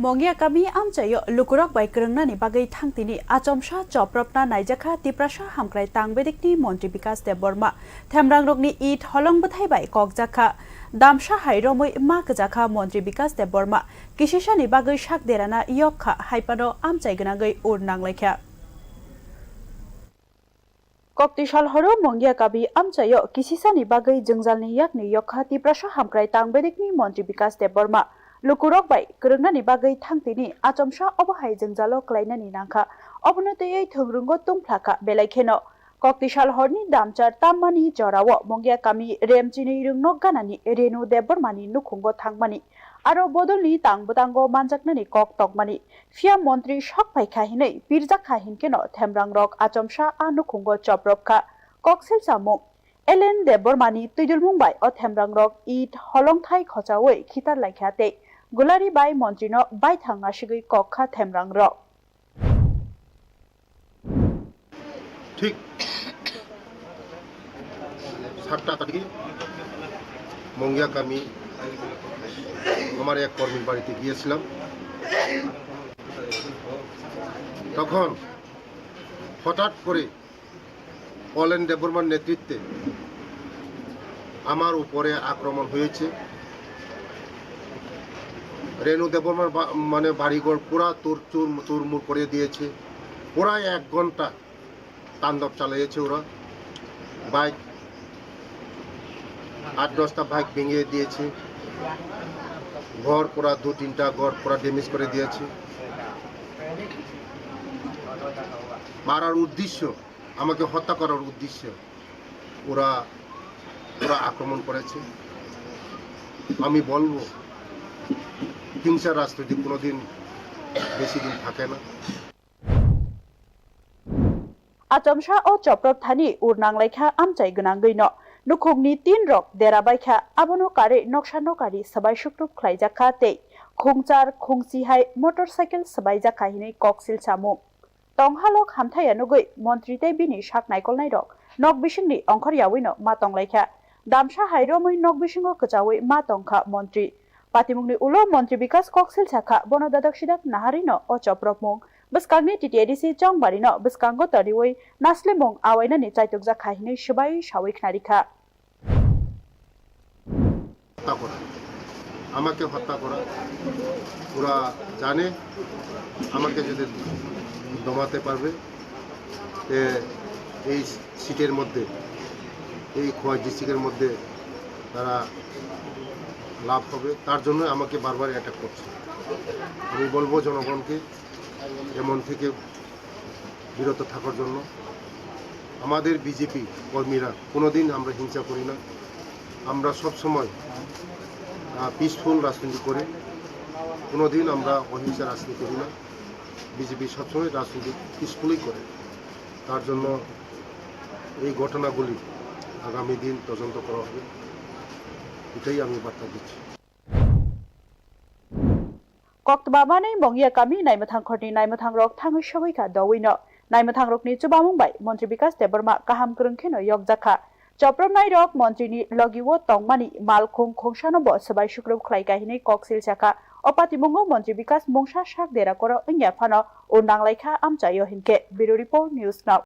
Mongia kami amchayo lukurok bai krungnani bagai thangtini achomsha chopropna naijaka tiprasha hamkrai tangbedikni Montri Bikas Deborma themrangrokni it holong bathai bai kokjaka damsha hairomoi makjaka Montri Bikas Deborma kisishani bagai shak derana yokha haipano amchaignagai urnanglaikha Koktishal horo Mongia kabi amchayo kisisani bagai jengjalni yakni yokha tiprasha hamkrai tangbedikni Montri Bikas Deborma Lukurok bai krungnani bagai thangtini achomsha obahai jengjalo klainani nangkha obonotei thungrungo tungphlaka belaikheno Koktishal horni damchar tammani jorawo Mongia kami remchini rungno ganani Renu Debormani nukhungo thangmani aro bodolni tangbutango manjaknani kok tokmani fia montri shokpai khahinei pirjak khahinkeno themrangrok achomsha anukhungo chopropkha koksil samung Ellen Debormani tuidul mumbai o themrangrok it holongthai khochawe khitar laikhate Gulari bai Montrino bai thangna shigui kokha themrangrok ঠিক 7টা তারিখে মঙ্গিয়া কামি আমার এক কর্মীর বাড়িতে গিয়েছিলাম তখন হঠাৎ করে অলেন দেববর্মার নেতৃত্বে আমার উপরে আক্রমণ হয়েছে রেনু দেববর্মার মানে বাড়িঘর পুরা চুরমুর করে দিয়েছে প্রায় 1 ঘন্টা তাণ্ডব চালিয়েছে ওরা বাইক 8-10টা বাইক ভেঙে দিয়েছে ঘর পুরা 2-3টা ঘর পুরা ড্যামেজ করে দিয়েছে মারার উদ্দেশ্য আমাকে হত্যা করার উদ্দেশ্য ওরা আক্রমণ করেছে আমি বলবো হিংসার রাজনীতি কোনোদিন বেশি দিন থাকে না Achomsha o choprop thani urnanglaikha amchai gnanggeino nukhungni 3 rok derabaikha abono kare noksano kari sabai shukrup khlaijakha tei khungchar khungsi hai motorcycle sabai jakha hinei koksil samu tonghalok hamthaya nugui montri tei bini shak naikolnai rok nok bisingni ongkhor yawino ma tonglaikha damsha hairomoi nok bisingo kchawi ma tongkha montri patimungni ulo Montri Bikas koksil sakha bono dadak sidak naharino o choprop mung Beskangni TTDC Chongbarino beskango tariwoi naslemong awainani chaitukja khahinei shubai shawik narikha আমাকে হত্যা করা ওরা জানে আমাকে যদি দমাতে পারবে এই সিটের মধ্যে এই খোয়াই ডিস্ট্রিক্টের মধ্যে তারা লাভ হবে তার জন্য আমাকে বারবার অ্যাটাক করছে আমি বলবো জনগণকে এমন থেকে বিরত থাকার জন্য আমাদের বিজেপি কর্মীরা কোনোদিন আমরা হিংসা করি না আমরা সব সময় পিসফুল রাজনীতি করি কোনোদিন আমরা অহিংসা রাজনীতি করি না বিজেপি সবসময় রাজনীতি পিসফুলই করে তার জন্য এই ঘটনাগুলি আগামী দিন তদন্ত করা হবে এটাই আমি বার্তা দিচ্ছি Koktbamani Mongia kami naimathang khorni naimathang rok thangoi shawika dawino naimathang rokni chubamung bai Montri Bikas Deborma kaham krungkheno yokjakha choprop nai rok montri ni logiwo tongmani malkhung khongshano bo sabai shukrup khlai kahinei koksil chaka opatimungo Montri Bikas mungsa shak dera koro ingya phano urnanglaikha amchayo hinke Bureau Report News Now